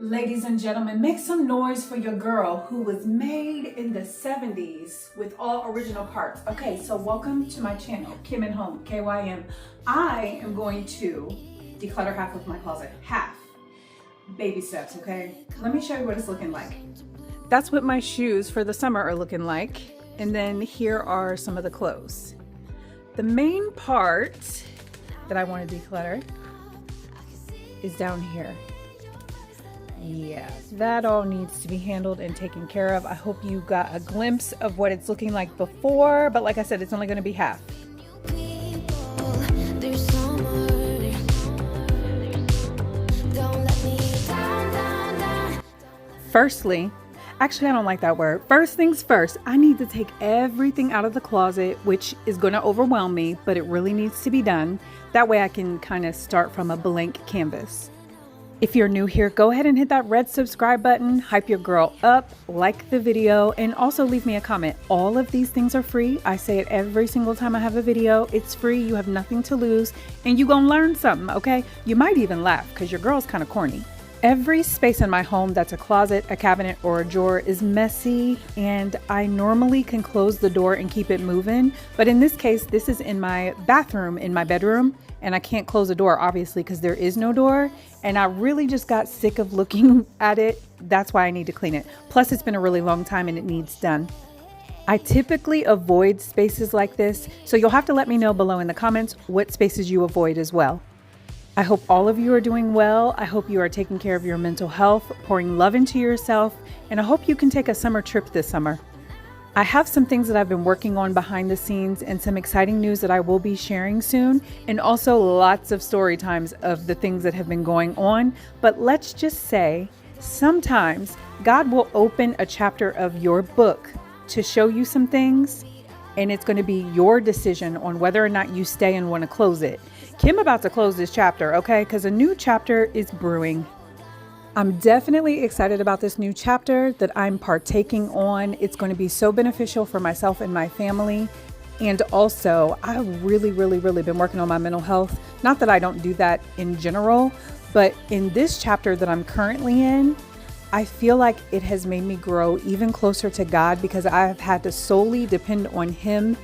Ladies and gentlemen, make some noise for your girl who was made in the 70s with all original parts. Okay, so welcome to my channel, Kim and Home, KYM. I am going to declutter half of my closet, half. Baby steps, okay? Let me show you what it's looking like. That's what my shoes for the summer are looking like. And then here are some of the clothes. The main part that I want to declutter is down here. Yeah, that all needs to be handled and taken care of. I hope you got a glimpse of what it's looking like before, but like I said, it's only going to be half. Firstly, actually I don't like that word. First things first, I need to take everything out of the closet, which is going to overwhelm me, but it really needs to be done. That way I can kind of start from a blank canvas. If you're new here, go ahead and hit that red subscribe button, hype your girl up, like the video, and also leave me a comment. All of these things are free. I say it every single time I have a video. It's free, you have nothing to lose, and you gonna learn something, okay? You might even laugh because your girl's kind of corny. Every space in my home that's a closet, a cabinet, or a drawer is messy, and I normally can close the door and keep it moving. But in this case, this is in my bathroom, in my bedroom, and I can't close the door, obviously, because there is no door. And I really just got sick of looking at it. That's why I need to clean it. Plus, it's been a really long time and it needs done. I typically avoid spaces like this, so you'll have to let me know below in the comments what spaces you avoid as well. I hope all of you are doing well. I hope you are taking care of your mental health, pouring love into yourself, and I hope you can take a summer trip this summer. I have some things that I've been working on behind the scenes and some exciting news that I will be sharing soon, and also lots of story times of the things that have been going on. But let's just say, sometimes God will open a chapter of your book to show you some things, and it's going to be your decision on whether or not you stay and want to close it. Kim about to close this chapter, okay? Because a new chapter is brewing. I'm definitely excited about this new chapter that I'm partaking on. It's going to be so beneficial for myself and my family. And also, I've really been working on my mental health. Not that I don't do that in general, but in this chapter that I'm currently in, I feel like it has made me grow even closer to God because I've had to solely depend on Him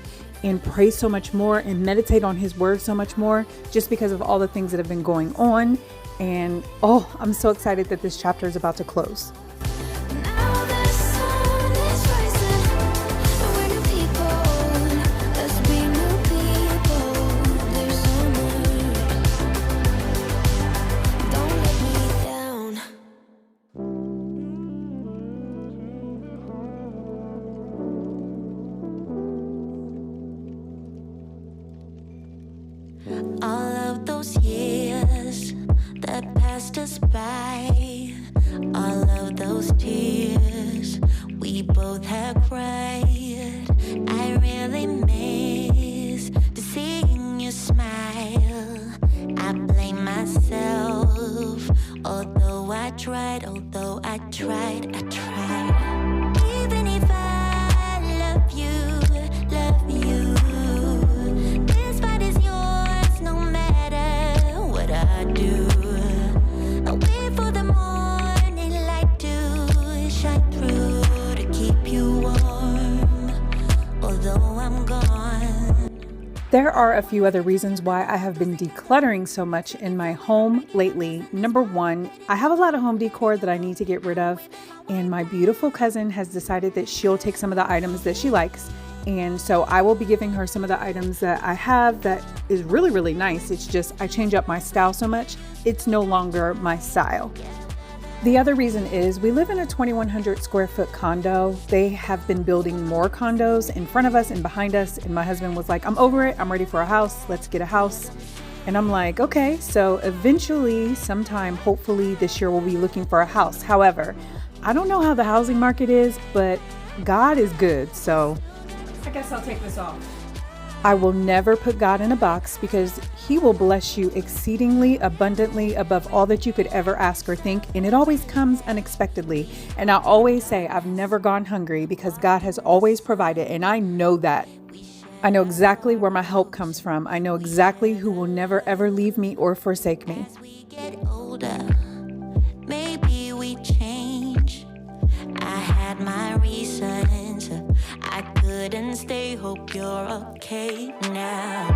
and pray so much more and meditate on His word so much more just because of all the things that have been going on. And oh, I'm so excited that this chapter is about to close. All of those years that passed us by, all of those tears we both have cried. I really miss to seeing you smile. I blame myself, although I tried. Even if I love you, this fight is yours no matter what I do. I wait for the morning light to shine through to keep you warm, although I'm gone. There are a few other reasons why I have been decluttering so much in my home lately. Number one, I have a lot of home decor that I need to get rid of, and my beautiful cousin has decided that she'll take some of the items that she likes, and so I will be giving her some of the items that I have that is really nice. It's just I change up my style so much, it's no longer my style. The other reason is we live in a 2,100 square foot condo. They have been building more condos in front of us and behind us. And my husband was like, I'm over it. I'm ready for a house. Let's get a house. And I'm like, okay. So eventually, sometime, hopefully this year, we'll be looking for a house. However, I don't know how the housing market is, but God is good. So I guess I'll take this off. I will never put God in a box because He will bless you exceedingly abundantly above all that you could ever ask or think. And it always comes unexpectedly. And I always say I've never gone hungry because God has always provided. And I know that. I know exactly where my help comes from. I know exactly who will never ever leave me or forsake me. As we get older, maybe we stay. Hope you're okay now.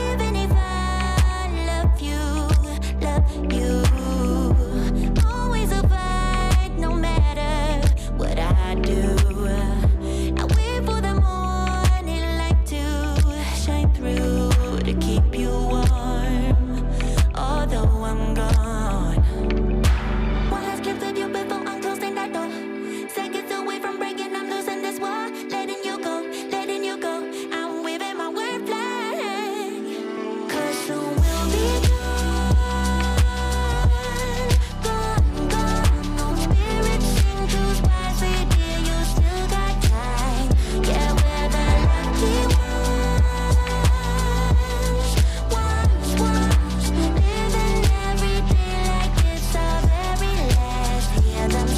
Even if I love you, always a fight, no matter what I do. I wait for the morning light to shine through to keep you warm, although I'm gone. One last glimpse of you before I'm closing that door. Seconds away from breaking, I'm losing this war. Letting you go, I'm waving my word flag. 'Cause soon we'll be gone. No spirit sing, choose wisely, dear, you still got time. Yeah, we're the lucky ones. Living every day like it's our very last. Hear them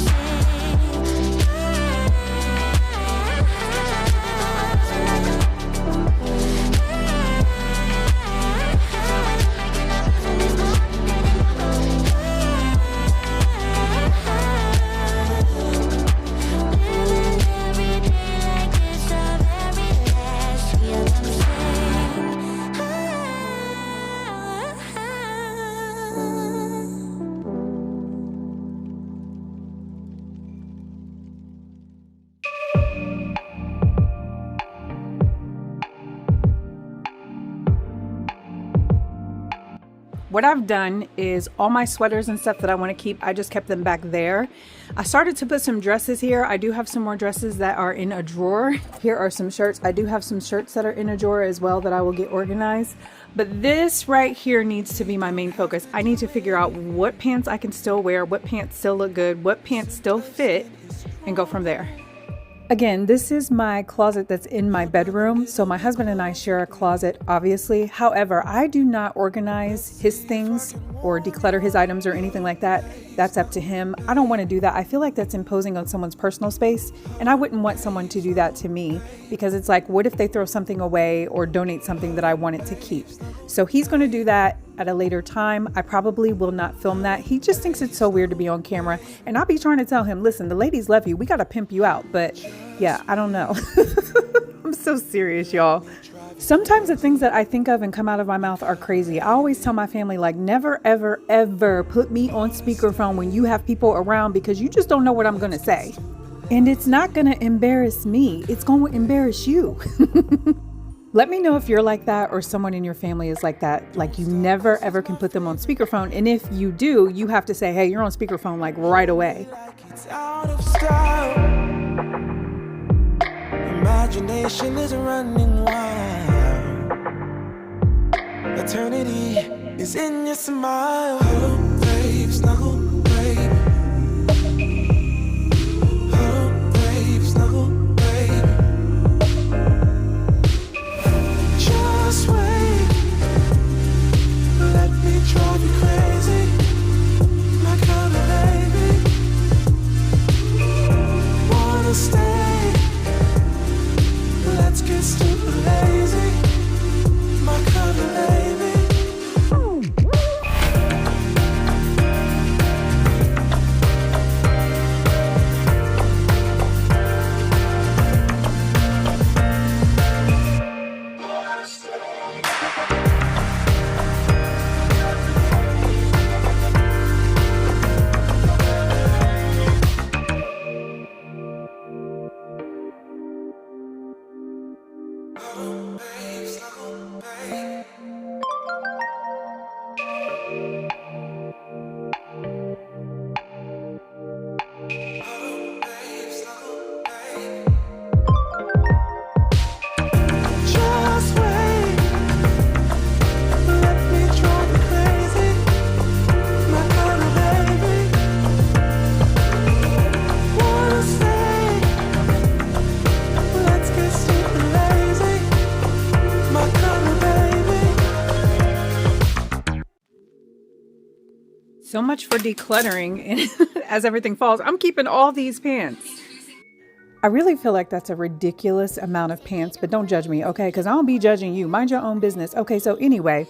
What I've done is all my sweaters and stuff that I want to keep, I just kept them back there. I started to put some dresses here. I do have some more dresses that are in a drawer. Here are some shirts. I do have some shirts that are in a drawer as well that I will get organized. But this right here needs to be my main focus. I need to figure out what pants I can still wear, what pants still look good, what pants still fit, and go from there. Again, this is my closet that's in my bedroom. So my husband and I share a closet, obviously. However, I do not organize his things or declutter his items or anything like that. That's up to him. I don't want to do that. I feel like that's imposing on someone's personal space. And I wouldn't want someone to do that to me, because it's like, what if they throw something away or donate something that I wanted to keep? So he's going to do that at a later time. I probably will not film that. He just thinks it's so weird to be on camera. And I'll be trying to tell him, listen, the ladies love you. We got to pimp you out. But yeah, I don't know. I'm so serious, y'all. Sometimes the things that I think of and come out of my mouth are crazy. I always tell my family, like, never, ever, ever put me on speakerphone when you have people around, because you just don't know what I'm going to say. And it's not going to embarrass me. It's going to embarrass you. Let me know if you're like that or someone in your family is like that. Like, you never, ever can put them on speakerphone. And if you do, you have to say, hey, you're on speakerphone, like, right away. It's out of style. Imagination is running wild. Eternity is in your smile. Hello, babe, snuggle, babe. Hello, babe, snuggle, babe. Just wait. Let me drive you crazy. My kind of baby. Wanna stay? Let's get stupid lazy. My kind of baby. So much for decluttering, and as everything falls, I'm keeping all these pants. I really feel like that's a ridiculous amount of pants, but don't judge me, okay? Because I don't be judging you. Mind your own business. Okay, so anyway,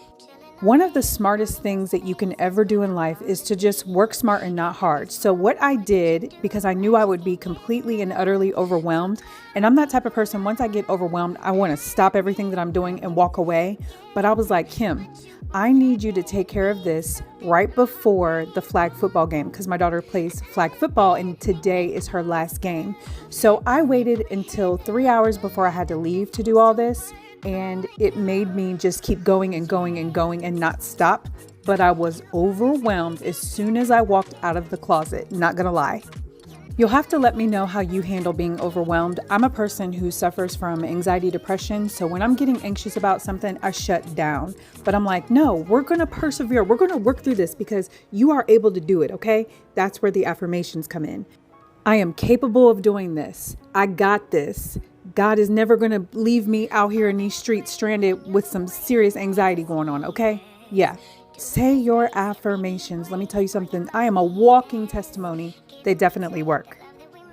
One of the smartest things that you can ever do in life is to just work smart and not hard. So what I did, because I knew I would be completely and utterly overwhelmed, and I'm that type of person, once I get overwhelmed, I want to stop everything that I'm doing and walk away. But I was like, Kim, I need you to take care of this right before the flag football game, because my daughter plays flag football and today is her last game. So I waited until 3 hours before I had to leave to do all this. And it made me just keep going and going and going and not stop. But I was overwhelmed as soon as I walked out of the closet, not gonna lie. You'll have to let me know how you handle being overwhelmed. I'm a person who suffers from anxiety, depression. So when I'm getting anxious about something, I shut down. But I'm like, no, we're gonna persevere. We're gonna work through this because you are able to do it, okay? That's where the affirmations come in. I am capable of doing this. I got this. God is never going to leave me out here in these streets stranded with some serious anxiety going on, okay? Yeah. Say your affirmations. Let me tell you something. I am a walking testimony. They definitely work.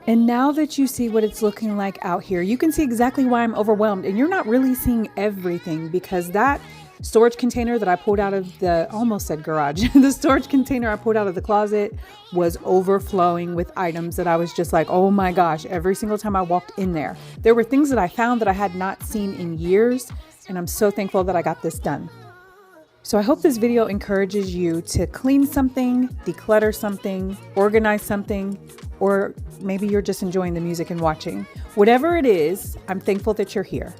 And now that you see what it's looking like out here, you can see exactly why I'm overwhelmed. And you're not really seeing everything because that storage container that I pulled out of the, almost said garage, the storage container I pulled out of the closet was overflowing with items that I was just like, oh my gosh, every single time I walked in there. There were things that I found that I had not seen in years, and I'm so thankful that I got this done. So I hope this video encourages you to clean something, declutter something, organize something, or maybe you're just enjoying the music and watching. Whatever it is, I'm thankful that you're here.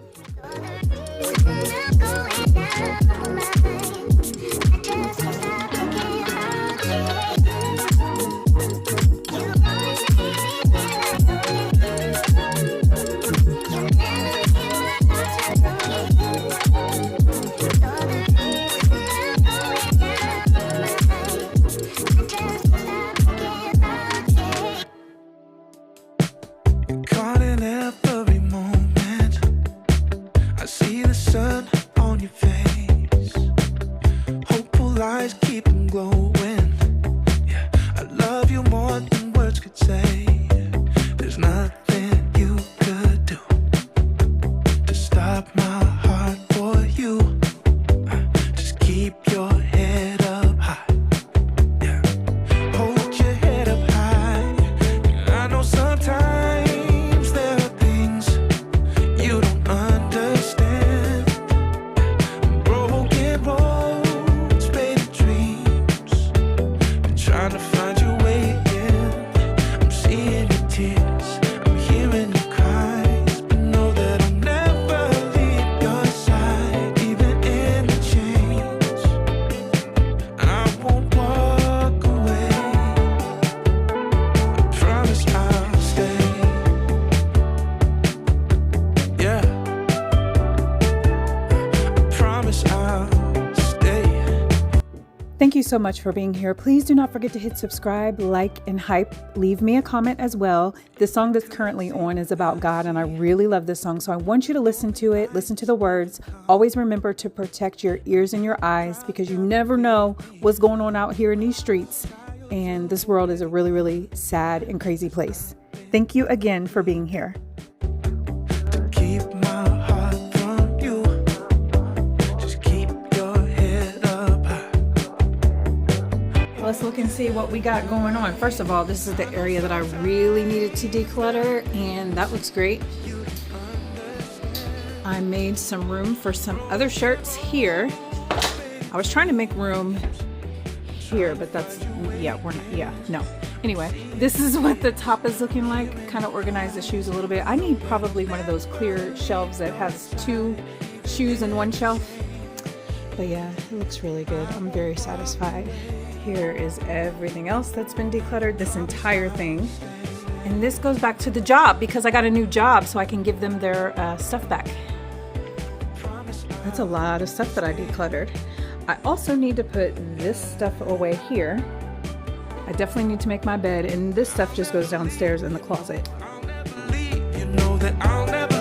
Caught in every moment. I see the sun on your face. Hopeful eyes keep 'em glowing. Yeah, I love you more than words could say. There's nothing you could do to stop my heart for you. Just keep your head up high. Yeah, hold your head up high. I know sometimes there are things you don't understand. Broken roads, faded dreams. Been trying to find your way again. I'm seeing your tears, I'm hearing your cries, but know that I'll never leave your side, even in the chains. I won't walk away. I promise I'll stay. Yeah, I promise I'll stay. Thank you so much for being here. Please do not forget to hit subscribe, like, and hype. Leave me a comment as well. The song that's currently on is about God, and I really love this song, so I want you to listen to it, listen to the words. Always remember to protect your ears and your eyes because you never know what's going on out here in these streets, and this world is a really, really sad and crazy place. Thank you again for being here. Keep my heart from you. Just keep your head up high. Let's look and see what we got going on. First of all, this is the area that I really needed to declutter, and that looks great. I made some room for some other shirts here. I was trying to make room here, but that's, yeah, we're not, yeah, no. Anyway, this is what the top is looking like. Kind of organize the shoes a little bit. I need probably one of those clear shelves that has 2 shoes in one shelf. But yeah, it looks really good. I'm very satisfied. Here is everything else that's been decluttered, this entire thing. And this goes back to the job because I got a new job so I can give them their stuff back. That's a lot of stuff that I decluttered. I also need to put this stuff away here. I definitely need to make my bed, and this stuff just goes downstairs in the closet. You know that I'll never